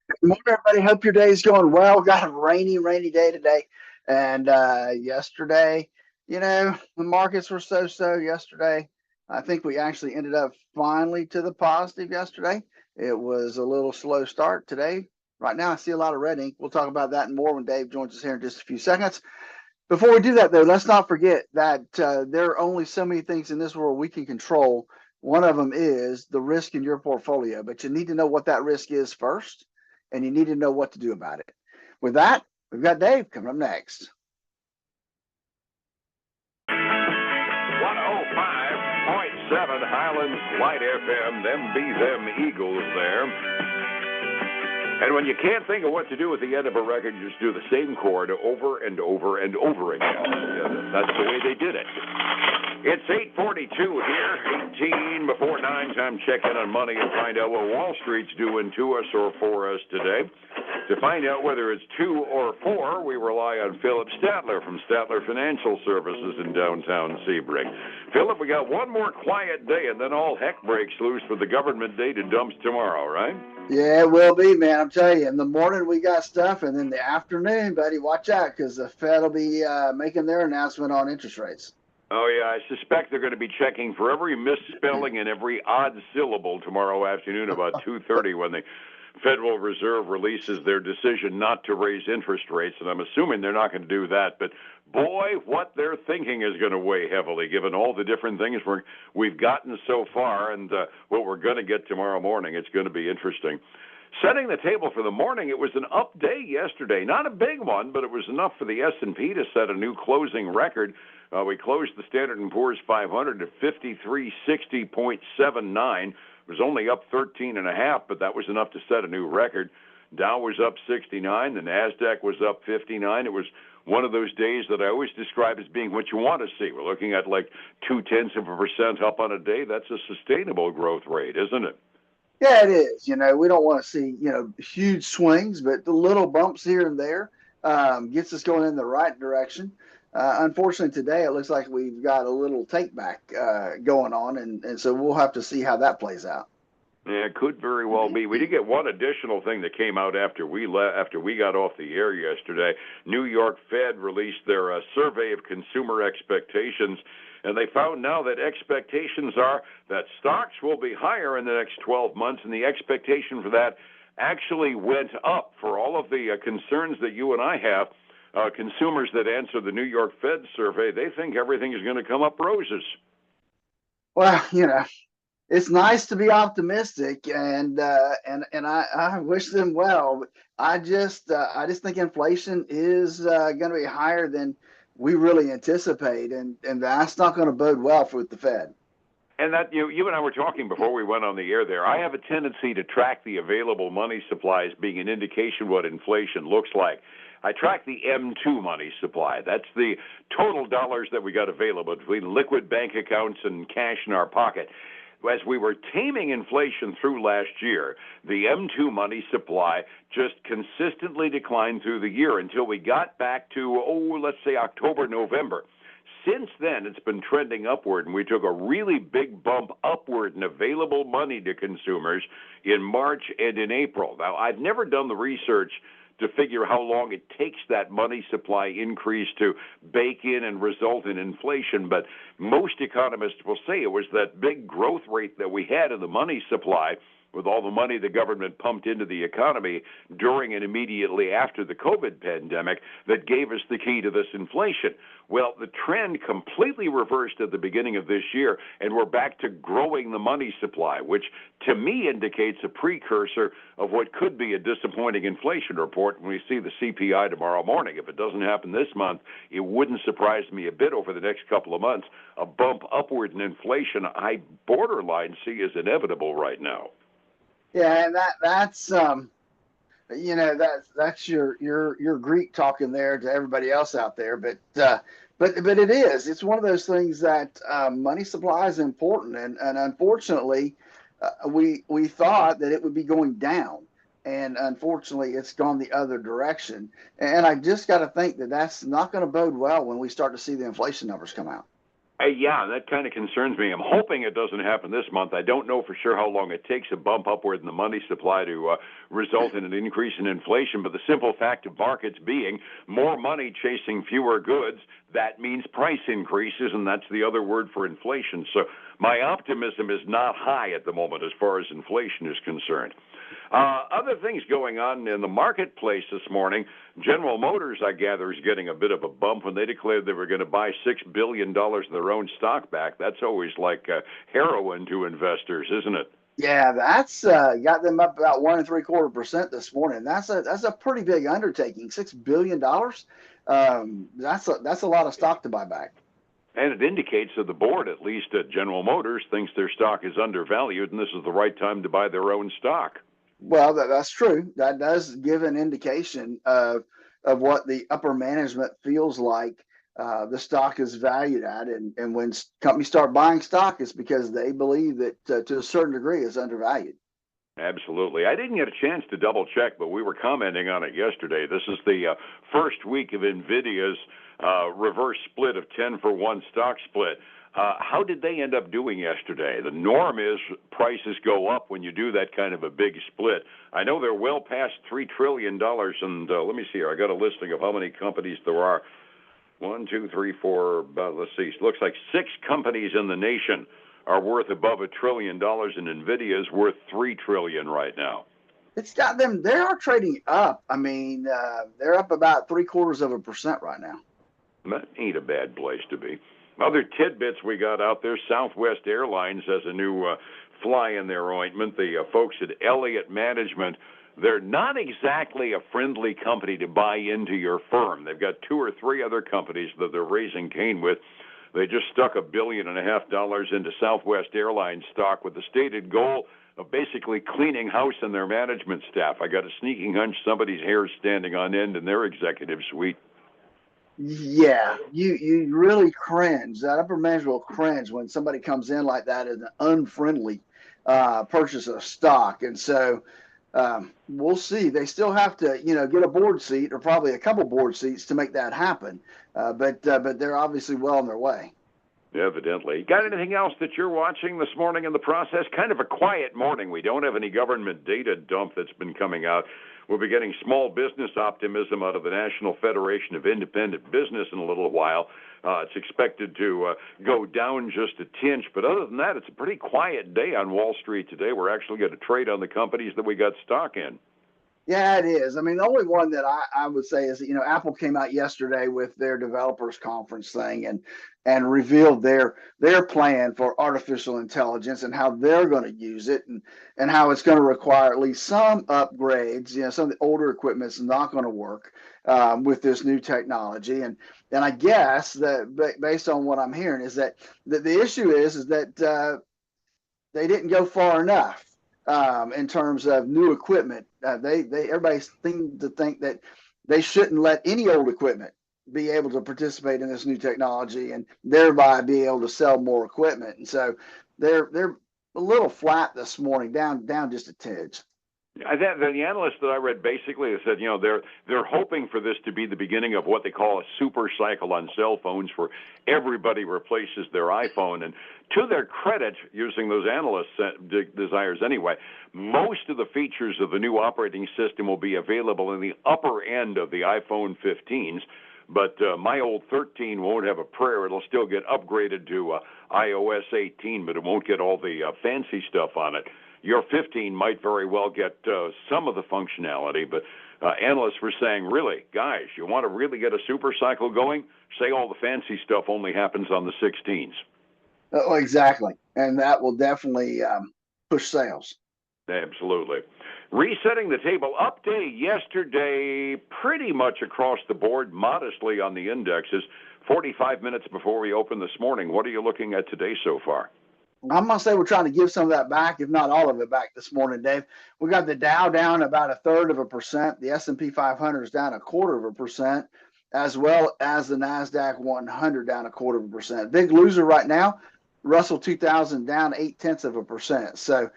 Good morning, everybody. Hope your day is going well. Got a rainy day today. And yesterday, the markets were so yesterday. I think we actually ended up finally to the positive yesterday. It was a little slow start today. Right now, I see a lot of red ink. We'll talk about that and more when Dave joins us here in just a few seconds. Before we do that, though, let's not forget that there are only so many things in this world we can control. One of them is the risk in your portfolio, but you need to know what that risk is first, and you need to know what to do about it. With that, we've got Dave coming up next. 105.7 Highlands Light FM, them be them Eagles there. And when you can't think of what to do at the end of a record, you just do the same chord over and over and over again. Yeah, that's the way they did it. It's 8:42 here, 18 before 9. Time check in on money and find out what Wall Street's doing to us or for us today. To find out whether it's 2 or 4, we rely on Phillip Statler from Statler Financial Services in downtown Sebring. Phillip, we got one more quiet day, and then all heck breaks loose for the government day to dumps tomorrow, right? Yeah, it will be, man. I'm telling you. In the morning, we got stuff, and then the afternoon, buddy, watch out because the Fed will be making their announcement on interest rates. Oh, yeah, I suspect they're going to be checking for every misspelling and every odd syllable tomorrow afternoon about 2:30 when the Federal Reserve releases their decision not to raise interest rates, and I'm assuming they're not going to do that. But, boy, what they're thinking is going to weigh heavily, given all the different things we've gotten so far and what we're going to get tomorrow morning. It's going to be interesting. Setting the table for the morning, it was an up day yesterday. Not a big one, but it was enough for the S&P to set a new closing record. We closed the Standard & Poor's 500 at 5360.79. It was only up 13.5, but that was enough to set a new record. Dow was up 69. The NASDAQ was up 59. It was one of those days that I always describe as being what you want to see. We're looking at like 0.2% up on a day. That's a sustainable growth rate, isn't it? Yeah, it is. We don't want to see, huge swings, but the little bumps here and there gets us going in the right direction. Unfortunately, today it looks like we've got a little take back going on, and so we'll have to see how that plays out. Yeah, it could very well be. We did get one additional thing that came out after we got off the air yesterday. New York Fed released their survey of consumer expectations, and they found now that expectations are that stocks will be higher in the next 12 months, and the expectation for that actually went up. For all of the concerns that you and I have, consumers that answer the New York Fed survey, they think everything is going to come up roses. Well, it's nice to be optimistic, and I wish them well. I just think inflation is going to be higher than we really anticipate, and that's not going to bode well for the Fed. And that you and I were talking before we went on the air there. I have a tendency to track the available money supplies being an indication what inflation looks like. I track the M2 money supply. That's the total dollars that we got available between liquid bank accounts and cash in our pocket. As we were taming inflation through last year, the M2 money supply just consistently declined through the year until we got back to, let's say October, November. Since then, it's been trending upward, and we took a really big bump upward in available money to consumers in March and in April. Now, I've never done the research to figure how long it takes that money supply increase to bake in and result in inflation. But most economists will say it was that big growth rate that we had in the money supply with all the money the government pumped into the economy during and immediately after the COVID pandemic that gave us the key to this inflation. Well, the trend completely reversed at the beginning of this year, and we're back to growing the money supply, which to me indicates a precursor of what could be a disappointing inflation report when we see the CPI tomorrow morning. If it doesn't happen this month, it wouldn't surprise me a bit over the next couple of months. A bump upward in inflation, I borderline see as inevitable right now. Yeah, and that's that's your Greek talking there to everybody else out there, but it is. It's one of those things that money supply is important, and unfortunately, we thought that it would be going down, and unfortunately, it's gone the other direction. And I just got to think that that's not going to bode well when we start to see the inflation numbers come out. Yeah, that kind of concerns me. I'm hoping it doesn't happen this month. I don't know for sure how long it takes a bump upward in the money supply to result in an increase in inflation. But the simple fact of markets being more money chasing fewer goods, that means price increases, and that's the other word for inflation. So my optimism is not high at the moment as far as inflation is concerned. Other things going on in the marketplace this morning. General Motors, I gather, is getting a bit of a bump when they declared they were going to buy $6 billion of their own stock back. That's always like heroin to investors, isn't it? Yeah, that's got them up about 1.75% this morning. That's a pretty big undertaking. $6 billion. That's a lot of stock to buy back. And it indicates that the board, at least at General Motors, thinks their stock is undervalued, and this is the right time to buy their own stock. Well, that's true. That does give an indication of what the upper management feels like the stock is valued at. And when companies start buying stock, it's because they believe that to a certain degree it's undervalued. Absolutely. I didn't get a chance to double check, but we were commenting on it yesterday. This is the first week of NVIDIA's reverse split of 10-for-1 stock split. How did they end up doing yesterday? The norm is prices go up when you do that kind of a big split. I know they're well past $3 trillion, and let me see here. I got a listing of how many companies there are. One, two, three, four, let's see. It looks like 6 companies in the nation are worth above $1 trillion, and NVIDIA is worth $3 trillion right now. It's got them. They are trading up. I mean, they're up about 0.75% right now. That ain't a bad place to be. Other tidbits we got out there, Southwest Airlines has a new fly in their ointment. The folks at Elliott Management, they're not exactly a friendly company to buy into your firm. They've got 2 or 3 other companies that they're raising cane with. They just stuck $1.5 billion into Southwest Airlines stock with the stated goal of basically cleaning house in their management staff. I got a sneaking hunch somebody's hair's standing on end in their executive suite. Yeah, you really cringe. That upper management will cringe when somebody comes in like that as an unfriendly purchase of stock. And so we'll see. They still have to, get a board seat or probably a couple board seats to make that happen. But they're obviously well on their way. Evidently. Got anything else that you're watching this morning in the process? Kind of a quiet morning. We don't have any government data dump that's been coming out. We'll be getting small business optimism out of the National Federation of Independent Business in a little while. It's expected to go down just a tinch. But other than that, it's a pretty quiet day on Wall Street today. We're actually going to trade on the companies that we got stock in. Yeah, it is. I mean, the only one that I would say is, Apple came out yesterday with their developers conference thing and revealed their plan for artificial intelligence and how they're going to use it and how it's going to require at least some upgrades. Some of the older equipment is not going to work with this new technology. And I guess that based on what I'm hearing is that the issue is that they didn't go far enough in terms of new equipment. Everybody seems to think that they shouldn't let any old equipment be able to participate in this new technology and thereby be able to sell more equipment. And so they're a little flat this morning, down just a tidge. The analysts that I read basically said, they're hoping for this to be the beginning of what they call a super cycle on cell phones, where everybody replaces their iPhone. And to their credit, using those analysts' desires anyway, most of the features of the new operating system will be available in the upper end of the iPhone 15s. But my old 13 won't have a prayer. It'll still get upgraded to iOS 18, but it won't get all the fancy stuff on it. Your 15 might very well get some of the functionality, but analysts were saying, really, guys, you want to really get a super cycle going? Say all the fancy stuff only happens on the 16s. Oh, exactly. And that will definitely push sales. Absolutely. Resetting the table, update yesterday pretty much across the board, modestly on the indexes, 45 minutes before we open this morning. What are you looking at today so far? I'm going to say we're trying to give some of that back, if not all of it back this morning, Dave. We got the Dow down about 1/3%. The S&P 500 is down 1/4%, as well as the NASDAQ 100 down 1/4%. Big loser right now, Russell 2000 down 0.8%. So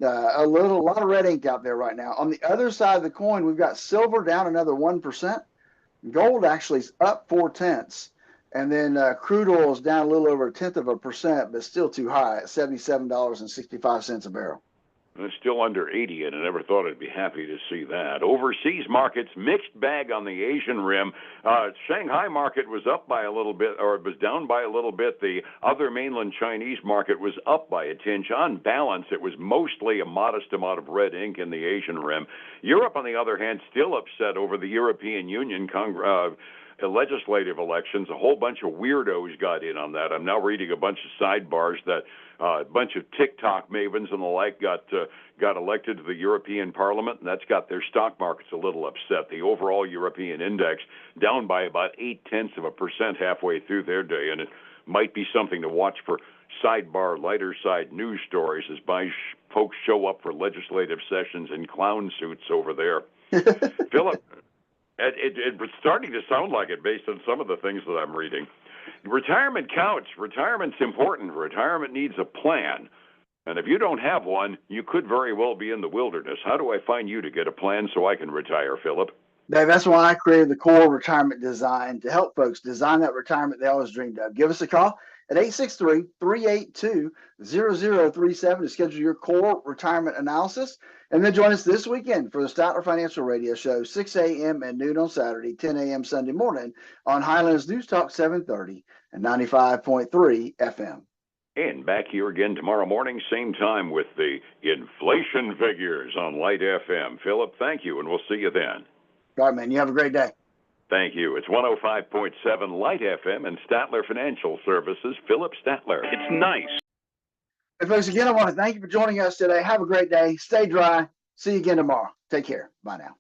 a lot of red ink out there right now. On the other side of the coin, we've got silver down another 1%. Gold actually is up 0.4. And then crude oil is down a little over 0.1%, but still too high at $77.65 a barrel. It's still under 80, and I never thought I'd be happy to see that. Overseas markets, mixed bag on the Asian rim. Shanghai market was up by a little bit, or it was down by a little bit. The other mainland Chinese market was up by a tinge. On balance, it was mostly a modest amount of red ink in the Asian rim. Europe, on the other hand, still upset over the European Union legislative elections. A whole bunch of weirdos got in on that. I'm now reading a bunch of sidebars that a bunch of TikTok mavens and the like got elected to the European Parliament, and that's got their stock markets a little upset. The overall European index down by about 0.8% halfway through their day, and it might be something to watch for sidebar, lighter side news stories as folks show up for legislative sessions in clown suits over there. Phillip, it's starting to sound like it based on some of the things that I'm reading. Retirement counts. Retirement's important. Retirement needs a plan. And if you don't have one, you could very well be in the wilderness. How do I find you to get a plan so I can retire, Phillip? Dave, that's why I created the Core Retirement Design to help folks design that retirement they always dreamed of. Give us a call at 863-382-0037 to schedule your core retirement analysis. And then join us this weekend for the Statler Financial Radio Show, 6 a.m. and noon on Saturday, 10 a.m. Sunday morning on Highlands News Talk 730 and 95.3 FM. And back here again tomorrow morning, same time with the inflation figures on Light FM. Phillip, thank you, and we'll see you then. All right, man. You have a great day. Thank you. It's 105.7 Light FM and Statler Financial Services, Phillip Statler. It's nice. Hey, folks, again, I want to thank you for joining us today. Have a great day. Stay dry. See you again tomorrow. Take care. Bye now.